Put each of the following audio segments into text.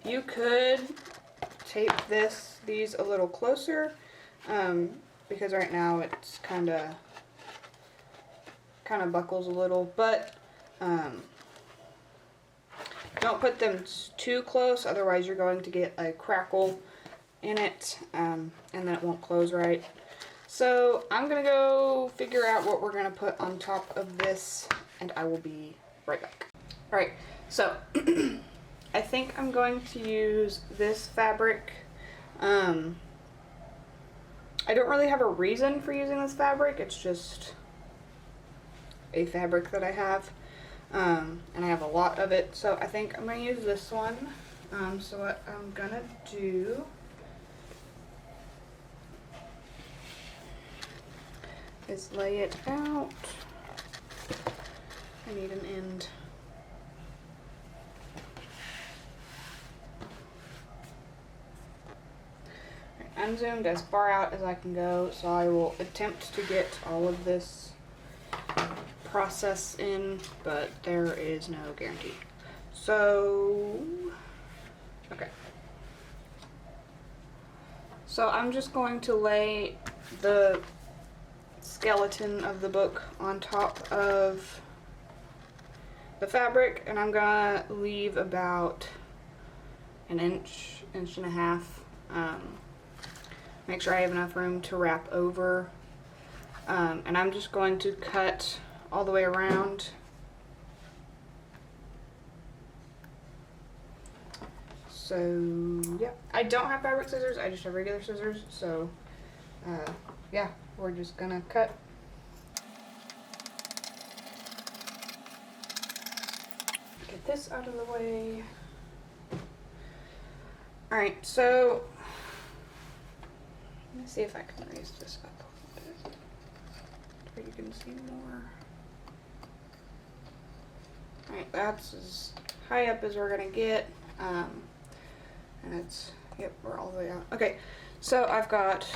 You could tape these a little closer, because right now it's kind of buckles a little, but don't put them too close, otherwise you're going to get a crackle in it, and then it won't close right. So I'm gonna go figure out what we're gonna put on top of this, and I will be right back. Alright, so I think I'm going to use this fabric. I don't really have a reason for using this fabric, it's just a fabric that I have, and I have a lot of it, so I think I'm going to use this one. So what I'm going to do is lay it out. I need an end. I'm zoomed as far out as I can go, so I will attempt to get all of this process in, but there is no guarantee. So, okay. So I'm just going to lay the skeleton of the book on top of the fabric, and I'm gonna leave about an inch and a half. Make sure I have enough room to wrap over, and I'm just going to cut all the way around. So yeah, I don't have fabric scissors, I just have regular scissors, so yeah, we're just gonna cut. Get this out of the way. Alright, so let me see if I can raise this up a little bit where you can see more. Alright, that's as high up as we're gonna get. And it's, yep, we're all the way out. Okay, so I've got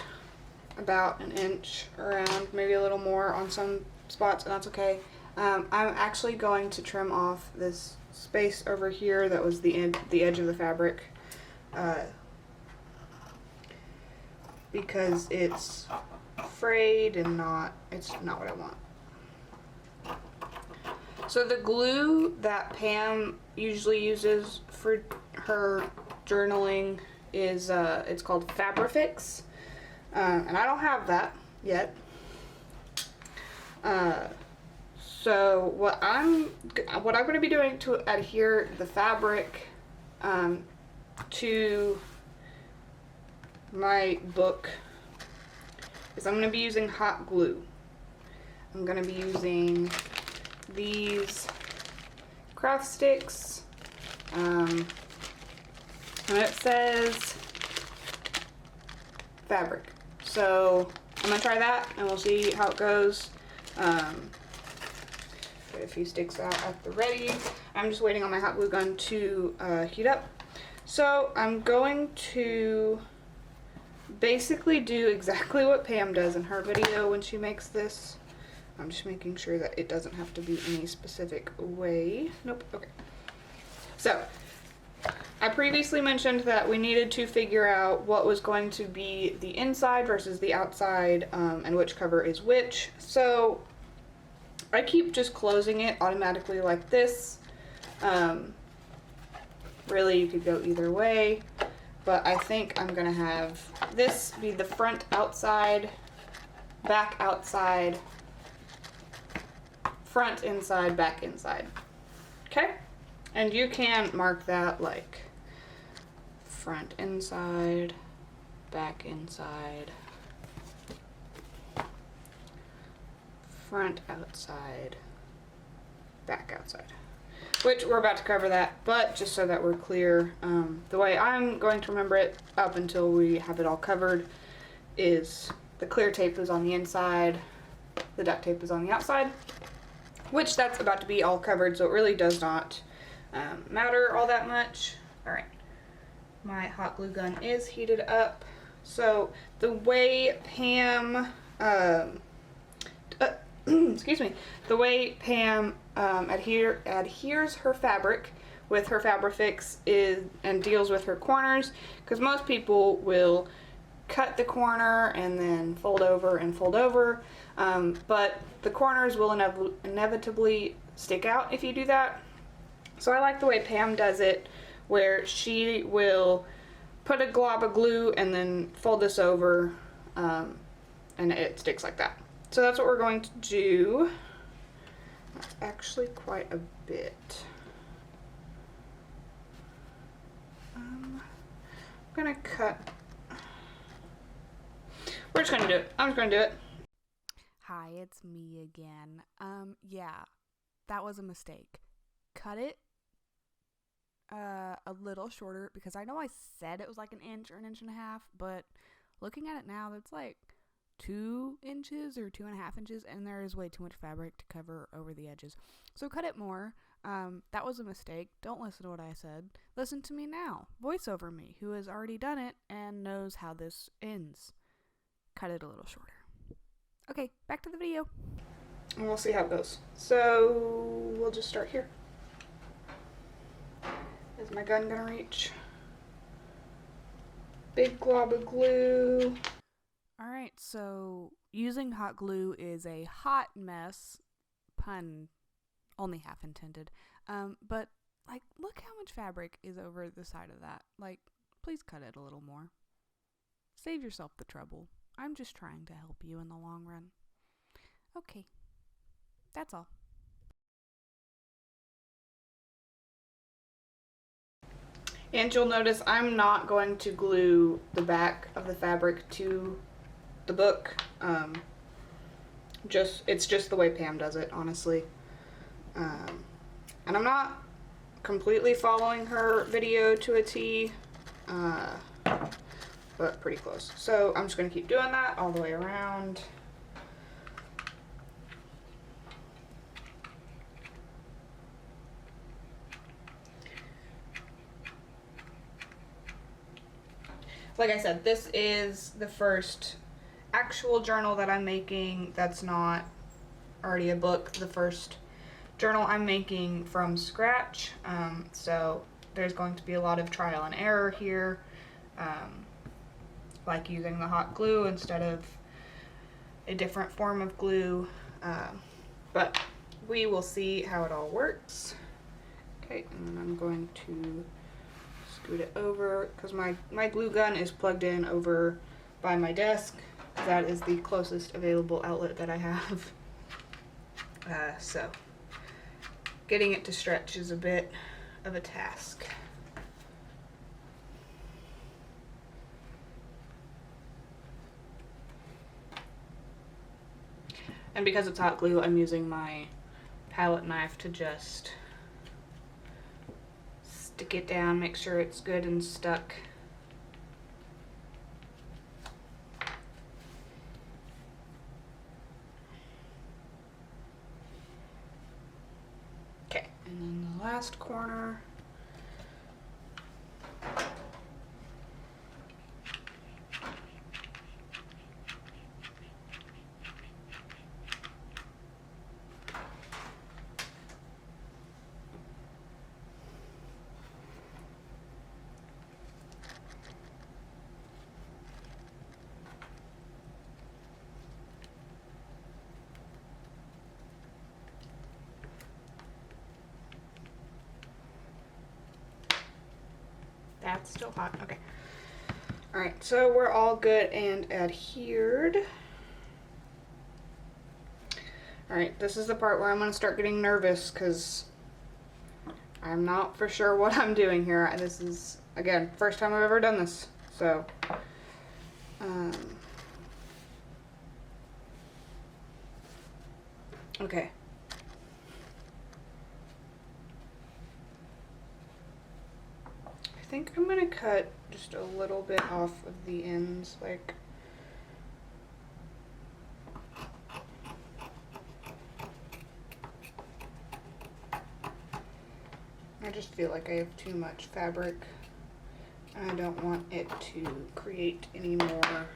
about an inch around, maybe a little more on some spots, and that's okay. I'm actually going to trim off this space over here that was the edge of the fabric, because it's frayed and it's not what I want. So the glue that Pam usually uses for her journaling is it's called Fabrifix, and I don't have that yet. So what I'm going to be doing to adhere the fabric to my book is I'm going to be using hot glue. I'm going to be using these craft sticks, and it says fabric. So I'm going to try that and we'll see how it goes. Get a few sticks out at the ready. I'm just waiting on my hot glue gun to heat up. So I'm going to basically do exactly what Pam does in her video when she makes this. I'm just making sure that it doesn't have to be any specific way. Nope, okay. So, I previously mentioned that we needed to figure out what was going to be the inside versus the outside, and which cover is which. So, I keep just closing it automatically like this. Really, you could go either way, but I think I'm gonna have this be the front outside, back outside, front inside, back inside. Okay? And you can mark that like front inside, back inside, front outside, back outside. Which we're about to cover that, but just so that we're clear, the way I'm going to remember it up until we have it all covered is the clear tape is on the inside, the duct tape is on the outside, which that's about to be all covered, so it really does not matter all that much. Alright, my hot glue gun is heated up. So the way Pam, excuse me, the way Pam adheres her fabric with her Fabrifix is and deals with her corners, because most people will cut the corner and then fold over and fold over, but the corners will inevitably stick out if you do that. So I like the way Pam does it, where she will put a glob of glue and then fold this over, and it sticks like that. So that's what we're going to do. That's actually quite a bit. I'm gonna cut. We're just gonna do it. I'm just gonna do it. Hi, it's me again. Yeah, that was a mistake. Cut it a little shorter, because I know I said it was like an inch or an inch and a half, but looking at it now, that's like 2 inches or 2.5 inches, and there is way too much fabric to cover over the edges. So cut it more. That was a mistake. Don't listen to what I said. Listen to me now. Voice over me, who has already done it and knows how this ends. Cut it a little shorter. Okay, back to the video. And we'll see how it goes. So we'll just start here. Is my gun gonna reach? Big glob of glue. Alright, so using hot glue is a hot mess. Pun only half intended. But like, look how much fabric is over the side of that. Like, please cut it a little more. Save yourself the trouble. I'm just trying to help you in the long run. Okay, that's all. And you'll notice I'm not going to glue the back of the fabric to the book. It's just the way Pam does it, honestly. And I'm not completely following her video to a T, but pretty close. So I'm just going to keep doing that all the way around. Like I said, this is the first actual journal that I'm making that's not already a book. The first journal I'm making from scratch. So there's going to be a lot of trial and error here, like using the hot glue instead of a different form of glue. But we will see how it all works. Okay, and then I'm going to scoot it over, because my glue gun is plugged in over by my desk. That is the closest available outlet that I have. So getting it to stretch is a bit of a task. And because it's hot glue, I'm using my palette knife to just stick it down, make sure it's good and stuck. Okay, and then the last corner. That's still hot. Okay. Alright, so we're all good and adhered. Alright, this is the part where I'm going to start getting nervous, because I'm not for sure what I'm doing here. This is, again, first time I've ever done this. So, okay. I think I'm gonna cut just a little bit off of the ends, like I just feel like I have too much fabric and I don't want it to create any more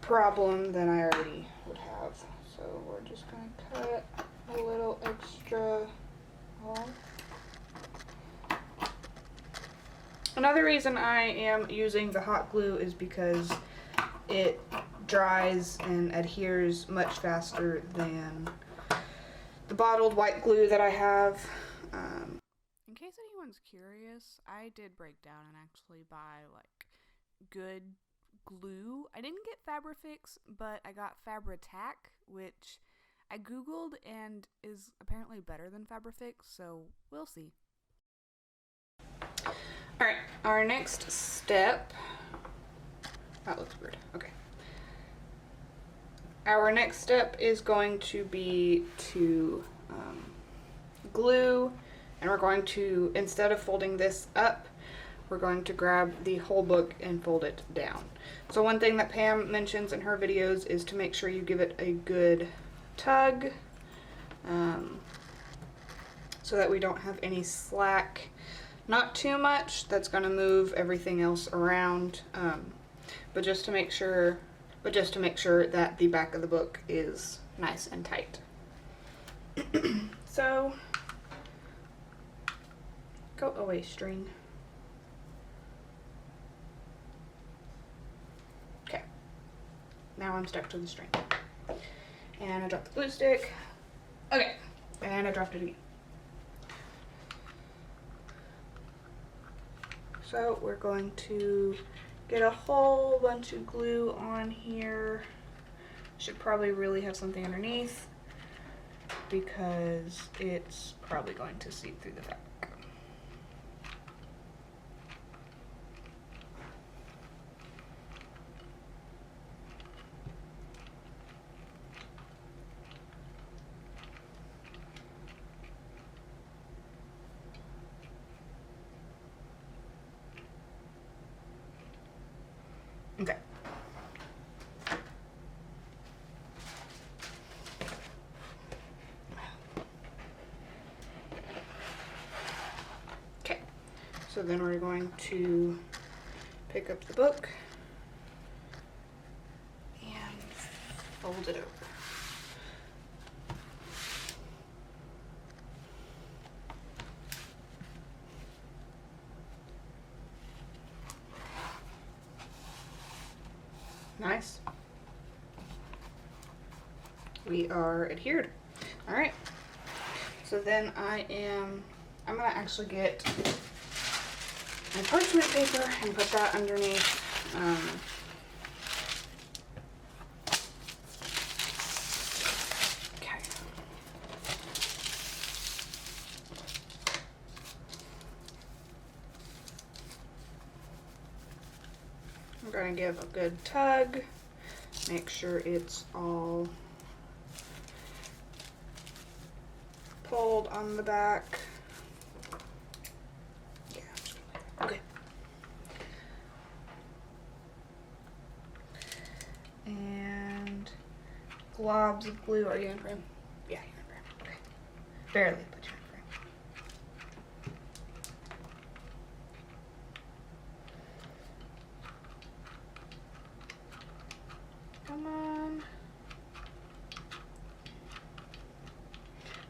problem than I already would have. So we're just gonna cut a little extra off. Another reason I am using the hot glue is because it dries and adheres much faster than the bottled white glue that I have. In case anyone's curious, I did break down and actually buy like good glue. I didn't get Fabrifix, but I got Fabri-Tac, which I googled and is apparently better than Fabrifix, so we'll see. Alright, our next step, that looks weird, okay. Our next step is going to be to glue, and we're going to, instead of folding this up, we're going to grab the whole book and fold it down. So one thing that Pam mentions in her videos is to make sure you give it a good tug, so that we don't have any slack. Not too much, that's going to move everything else around, but just to make sure that the back of the book is nice and tight. So, go away, string. Okay, now I'm stuck to the string. And I dropped the glue stick. Okay, and I dropped it again. So we're going to get a whole bunch of glue on here. Should probably really have something underneath because it's probably going to seep through the fabric. Okay. Okay, so then we're going to pick up the book and fold it over. Nice. We are adhered. All right. So then I'm gonna actually get my parchment paper and put that underneath. Okay. I'm gonna give a good tug. Make sure it's all pulled on the back. Yeah, okay. And globs of glue. Are you in frame? Yeah, you're in frame. Okay. Barely, but you're in frame. Come on.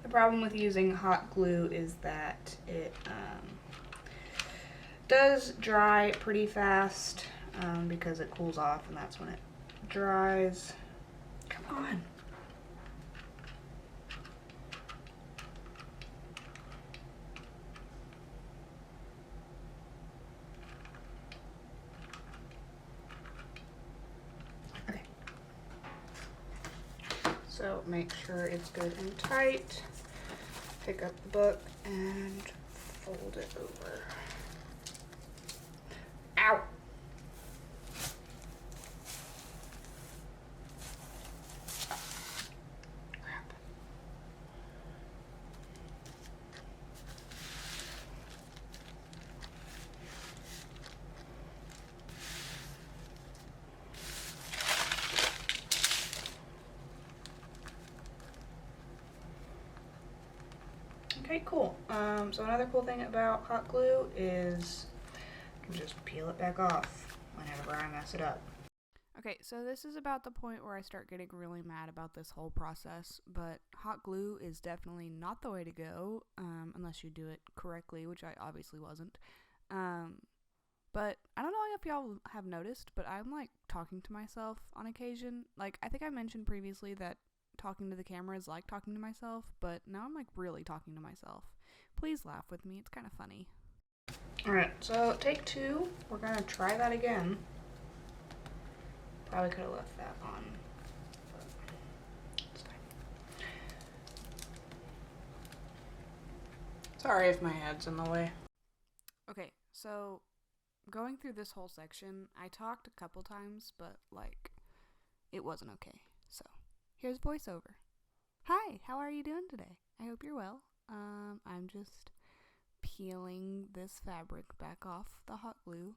The problem with using hot glue is that it does dry pretty fast because it cools off, and that's when it dries. Come on. Okay. So make sure it's good and tight. Pick up the book and fold it over. Ow! Crap. Okay, cool. So another cool thing about hot glue is I can just peel it back off whenever I mess it up. Okay, so this is about the point where I start getting really mad about this whole process, but hot glue is definitely not the way to go, unless you do it correctly, which I obviously wasn't. But I don't know if y'all have noticed, but I'm like talking to myself on occasion. Like, I think I mentioned previously that talking to the camera is like talking to myself, but now I'm like really talking to myself. Please laugh with me, it's kind of funny. Alright, so take 2. We're gonna try that again. Probably could have left that on. But it's fine. Sorry if my head's in the way. Okay, so going through this whole section, I talked a couple times, but like it wasn't okay. So here's voiceover. Hi, how are you doing today? I hope you're well. I'm just peeling this fabric back off the hot glue.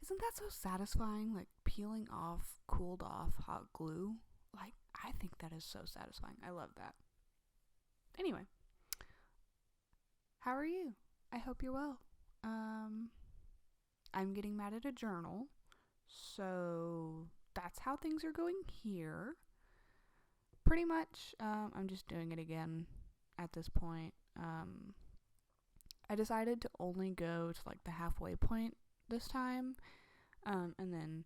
Isn't that so satisfying? Like peeling off, cooled off hot glue. Like, I think that is so satisfying. I love that. Anyway, how are you? I hope you're well. I'm getting mad at a journal, so that's how things are going here. Pretty much, I'm just doing it again at this point. I decided to only go to like the halfway point this time, and then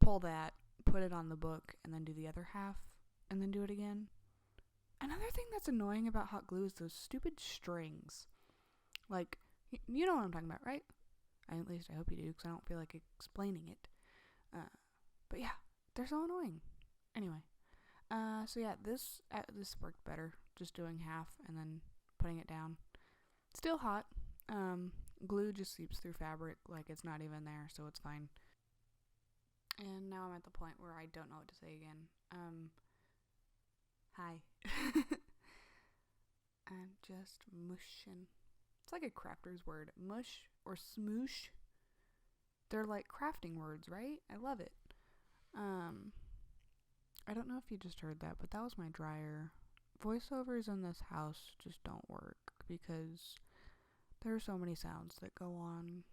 pull that, put it on the book, and then do the other half, and then do it again. Another thing that's annoying about hot glue is those stupid strings. Like, you know what I'm talking about, right? At least I hope you do, because I don't feel like explaining it. But yeah, they're so annoying. Anyway, so yeah, this worked better. Just doing half and then putting it down. Still hot. Glue just seeps through fabric like it's not even there, so it's fine. And now I'm at the point where I don't know what to say again. Hi. I'm just mushing. It's like a crafter's word. Mush or smoosh. They're like crafting words, right? I love it. I don't know if you just heard that, but that was my dryer. Voiceovers in this house just don't work because there are so many sounds that go on.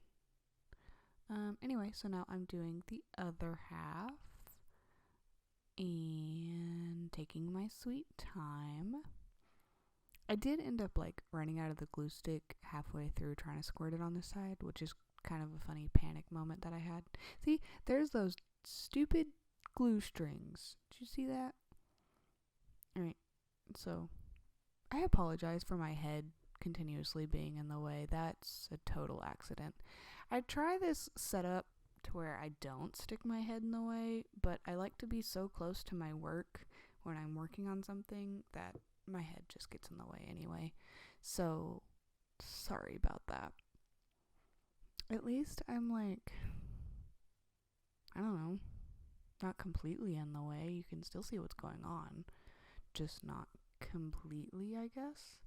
Anyway, so now I'm doing the other half and taking my sweet time. I did end up like running out of the glue stick halfway through trying to squirt it on the side, which is kind of a funny panic moment that I had. See, there's those stupid glue strings. Did you see that? Alright, so I apologize for my head continuously being in the way. That's a total accident. I try this setup to where I don't stick my head in the way, but I like to be so close to my work when I'm working on something that my head just gets in the way anyway. So, sorry about that. At least I'm like, I don't know, not completely in the way. You can still see what's going on, just not completely, I guess.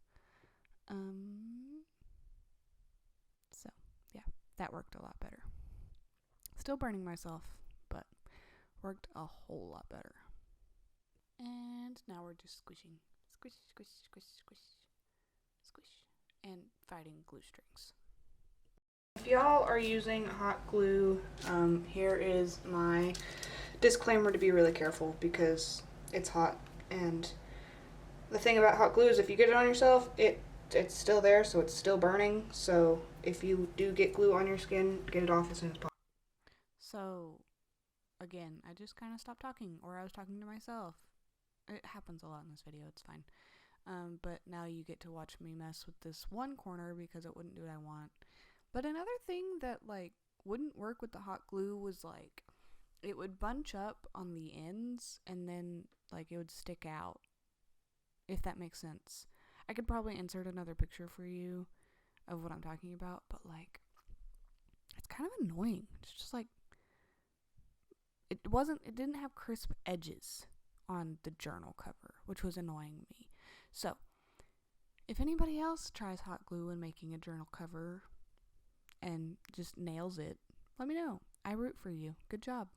So, yeah, that worked a lot better. Still burning myself, but worked a whole lot better. And now we're just squishing. Squish, squish, squish, squish, squish. And fighting glue strings. If y'all are using hot glue, here is my disclaimer to be really careful because it's hot, and the thing about hot glue is if you get it on yourself, it's still there, so it's still burning. So if you do get glue on your skin, get it off as soon as possible. So, again, I just kind of stopped talking, or I was talking to myself. It happens a lot in this video, it's fine. But now you get to watch me mess with this one corner because it wouldn't do what I want. But another thing that, like, wouldn't work with the hot glue was, like, it would bunch up on the ends and then, like, it would stick out, if that makes sense. I could probably insert another picture for you of what I'm talking about, but, like, it's kind of annoying. It's just, like, it didn't have crisp edges on the journal cover, which was annoying me. So, if anybody else tries hot glue when making a journal cover and just nails it, let me know. I root for you. Good job.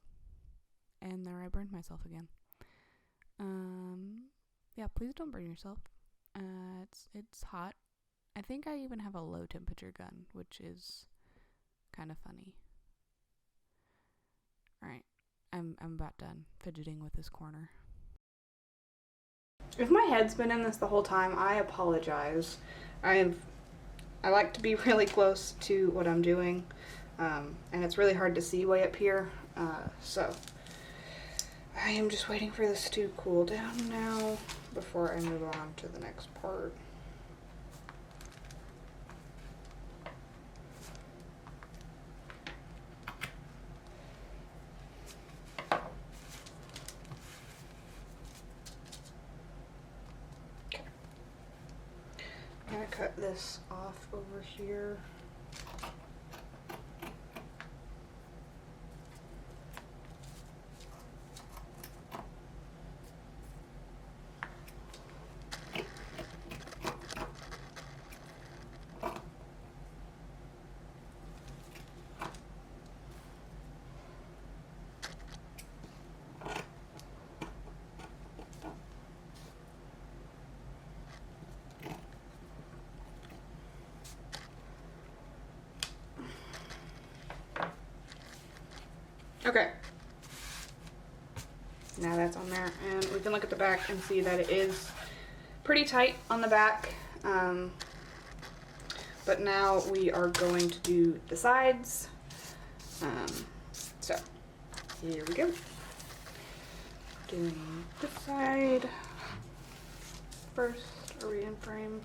And there I burned myself again. Yeah, please don't burn yourself. It's hot. I think I even have a low temperature gun, which is kind of funny. Alright, I'm about done fidgeting with this corner. If my head's been in this the whole time, I apologize. I like to be really close to what I'm doing. and it's really hard to see way up here. So I am just waiting for this to cool down now before I move on to the next part. I'm gonna cut this off over here. Okay. Now that's on there, and we can look at the back and see that it is pretty tight on the back. But now we are going to do the sides. So here we go. Doing this side first. Are we in frame?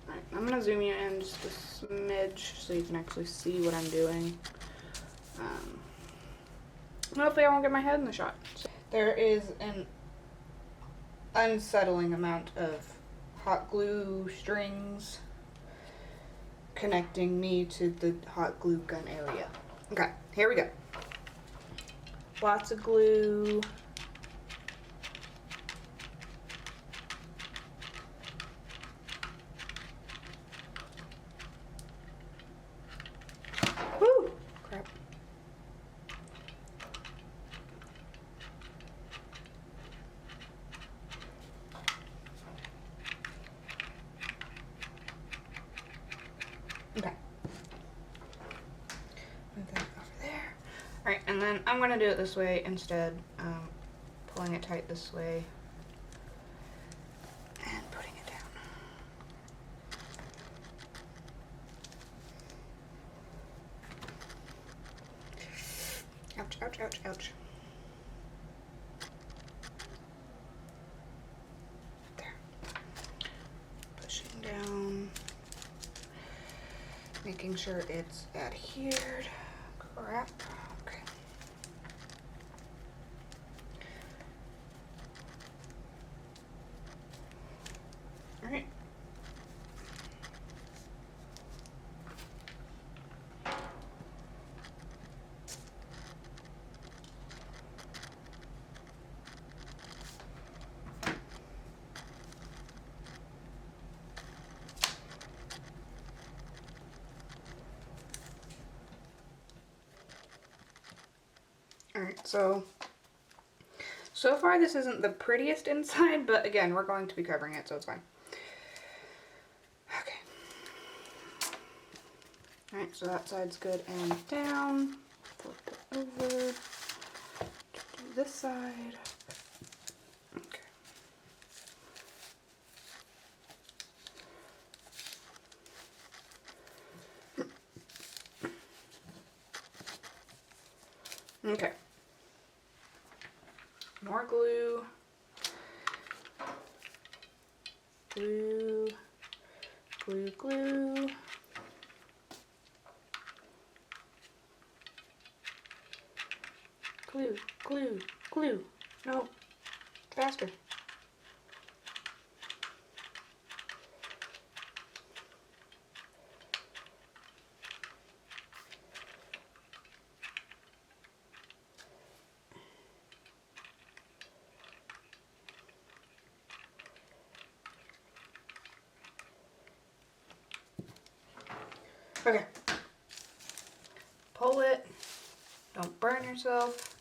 Alright, I'm gonna zoom you in just a smidge so you can actually see what I'm doing. Hopefully I won't get my head in the shot. So there is an unsettling amount of hot glue strings connecting me to the hot glue gun area. Okay, here we go. Lots of glue. Woo! Crap. Okay. Move that over there. Alright, and then I'm going to do it this way instead. Pulling it tight this way. And putting it down. Ouch, ouch, ouch, ouch. There. Pushing down. Making sure it's adhered. Crap. Okay. Alright. Alright, so far this isn't the prettiest inside, but again, we're going to be covering it, so it's fine. Okay. Alright, so that side's good and down. Flip it over to do this side. Okay. Okay. More glue. Glue. Glue, glue. Glue, glue, glue. No. Faster. Okay. Pull it. Don't burn yourself.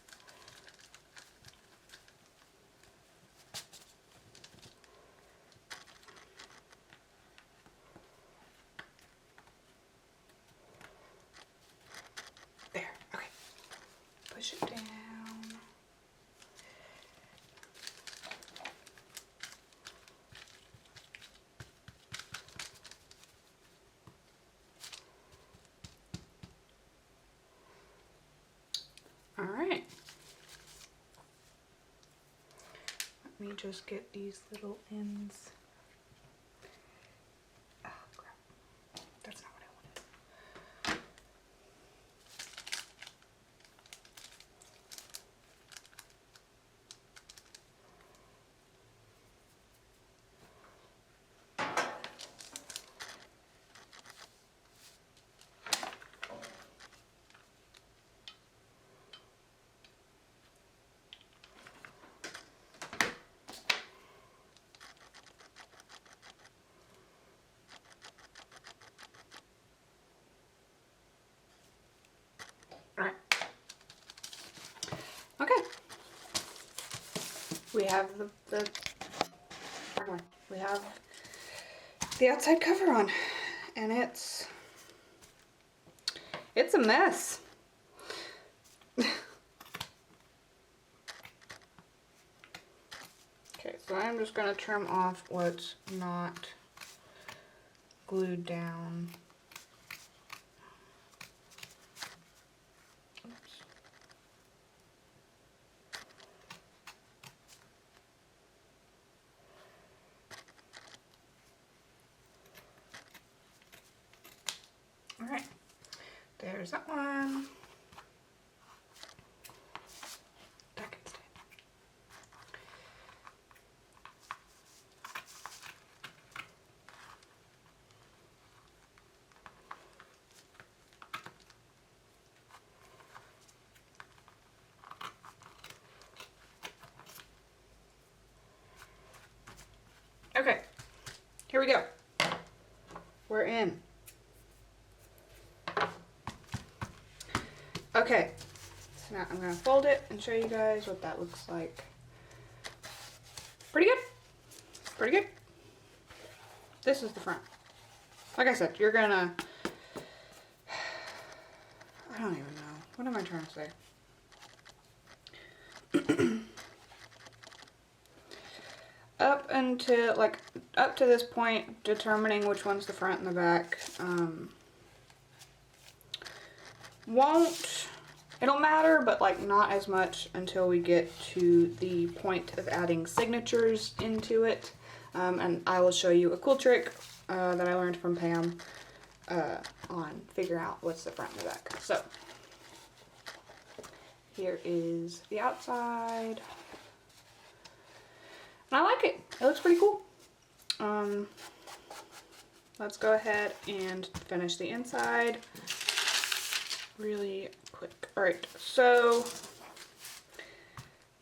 There. Okay. Push it down. Alright. Let me just get these little ends. Oh, crap. That's not what I wanted. Alright. Okay. We have we have the outside cover on, and it's a mess. Okay, so I'm just gonna trim off what's not glued down. Oops. All right, there's that one. That can stay. Okay, here we go. We're in. Okay, so now I'm gonna fold it and show you guys what that looks like. Pretty good. Pretty good. This is the front. Like I said, you're gonna, I don't even know. What am I trying to say? Up to this point, determining which one's the front and the back, it'll matter, but like not as much until we get to the point of adding signatures into it. And I will show you a cool trick that I learned from Pam on figure out what's the front and the back. So here is the outside. And I like it. It looks pretty cool. Let's go ahead and finish the inside really quick. Alright, so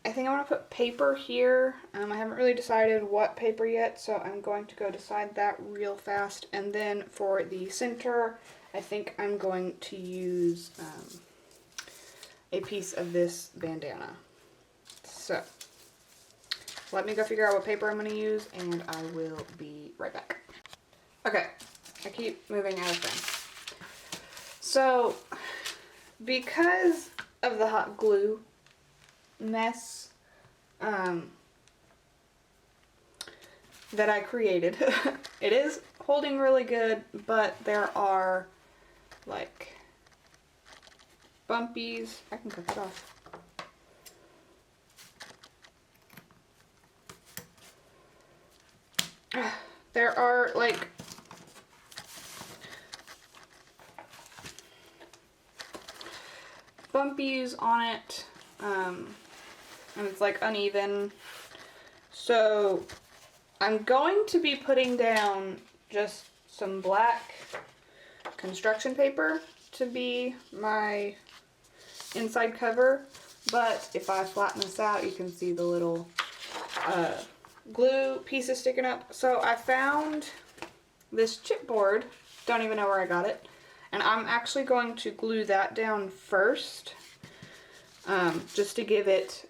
I think I want to put paper here. I haven't really decided what paper yet, so I'm going to go decide that real fast. And then for the center, I think I'm going to use a piece of this bandana. So let me go figure out what paper I'm going to use, and I will be right back. Okay, I keep moving out of things. So, because of the hot glue mess that I created, it is holding really good, but there are like bumpies. I can cut that off. There are like bumpies on it, and it's like uneven. So I'm going to be putting down just some black construction paper to be my inside cover, but if I flatten this out, you can see the little glue pieces sticking up. So I found this chipboard, don't even know where I got it, and I'm actually going to glue that down first, just to give it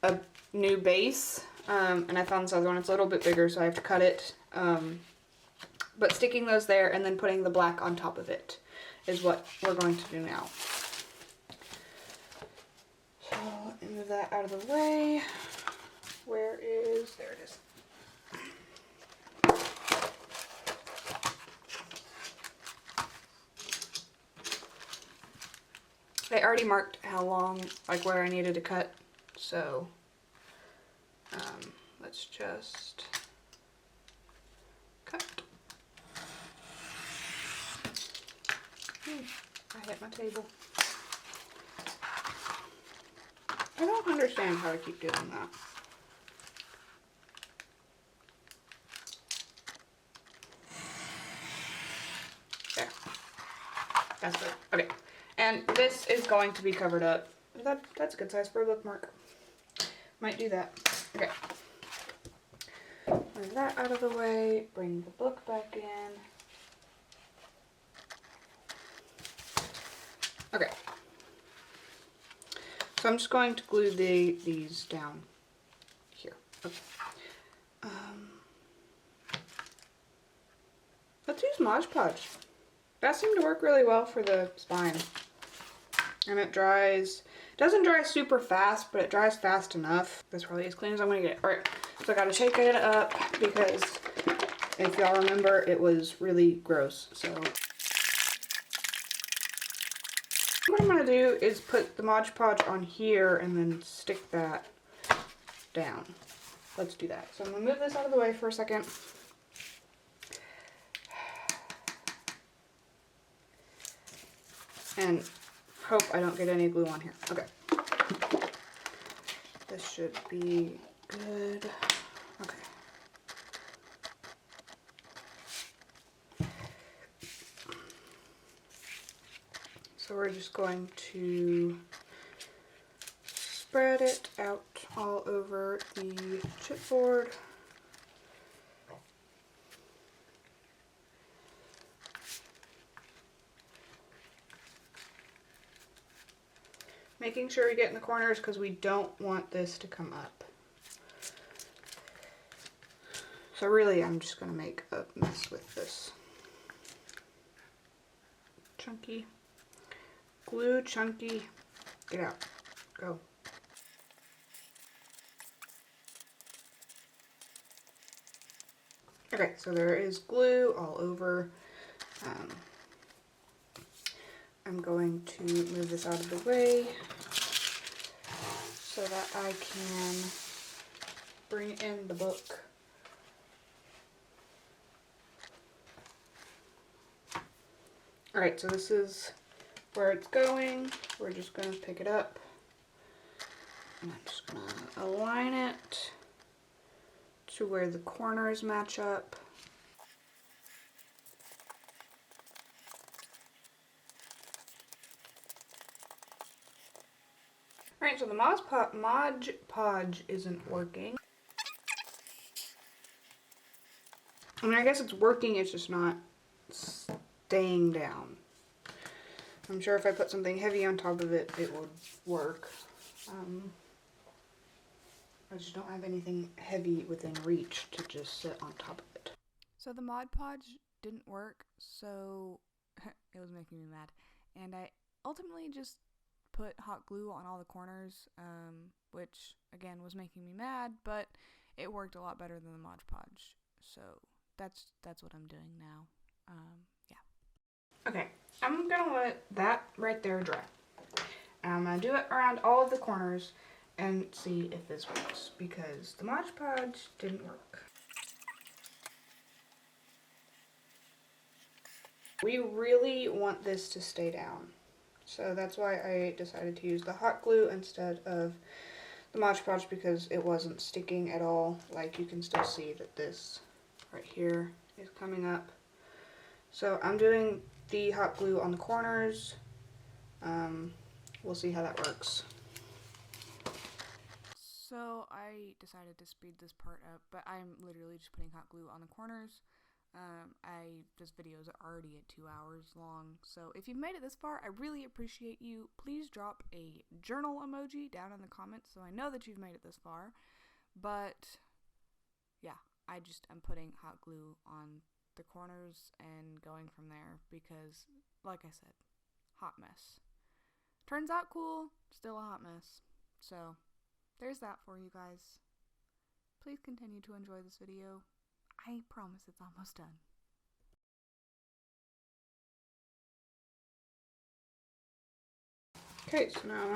a new base. And I found this other one, it's a little bit bigger, so I have to cut it. But sticking those there and then putting the black on top of it is what we're going to do now. So let me move that out of the way. There it is. I already marked how long, like where I needed to cut, so let's just cut. I hit my table. I don't understand how I keep doing that. There. That's good. Okay. And this is going to be covered up. That's a good size for a bookmark. Might do that. Okay. Move that out of the way. Bring the book back in. Okay. So I'm just going to glue these down here. Okay. Let's use Mod Podge. That seemed to work really well for the spine. And it doesn't dry super fast, but it dries fast enough. That's probably as clean as I'm gonna get. Alright, so I gotta shake it up because if y'all remember, it was really gross. So what I'm gonna do is put the Mod Podge on here and then stick that down. Let's do that. So I'm gonna move this out of the way for a second. And hope I don't get any glue on here. Okay. This should be good. Okay. So we're just going to spread it out all over the chipboard. Making sure we get in the corners because we don't want this to come up. So really I'm just going to make a mess with this. Chunky. Glue, chunky. Get out. Go. Okay, so there is glue all over. I'm going to move this out of the way so that I can bring in the book. Alright, so this is where it's going. We're just going to pick it up. And I'm just going to align it to where the corners match up. Alright, so the Mod Podge isn't working. I mean, I guess it's working, it's just not staying down. I'm sure if I put something heavy on top of it, it would work. I just don't have anything heavy within reach to just sit on top of it. So the Mod Podge didn't work, so it was making me mad. And I ultimately just put hot glue on all the corners, which again was making me mad, but it worked a lot better than the Mod Podge. So that's what I'm doing now. Yeah. Okay, I'm gonna let that right there dry. And I'm gonna do it around all of the corners and see if this works, because the Mod Podge didn't work. We really want this to stay down, so that's why I decided to use the hot glue instead of the Mod Podge, because it wasn't sticking at all. Like, you can still see that this right here is coming up. So I'm doing the hot glue on the corners. We'll see how that works. So I decided to speed this part up, but I'm literally just putting hot glue on the corners. This video is already at 2 hours long, so if you've made it this far, I really appreciate you. Please drop a journal emoji down in the comments so I know that you've made it this far. But yeah, I'm putting hot glue on the corners and going from there because, like I said, hot mess. Turns out cool, still a hot mess. So there's that for you guys. Please continue to enjoy this video. I promise it's almost done. Okay, so now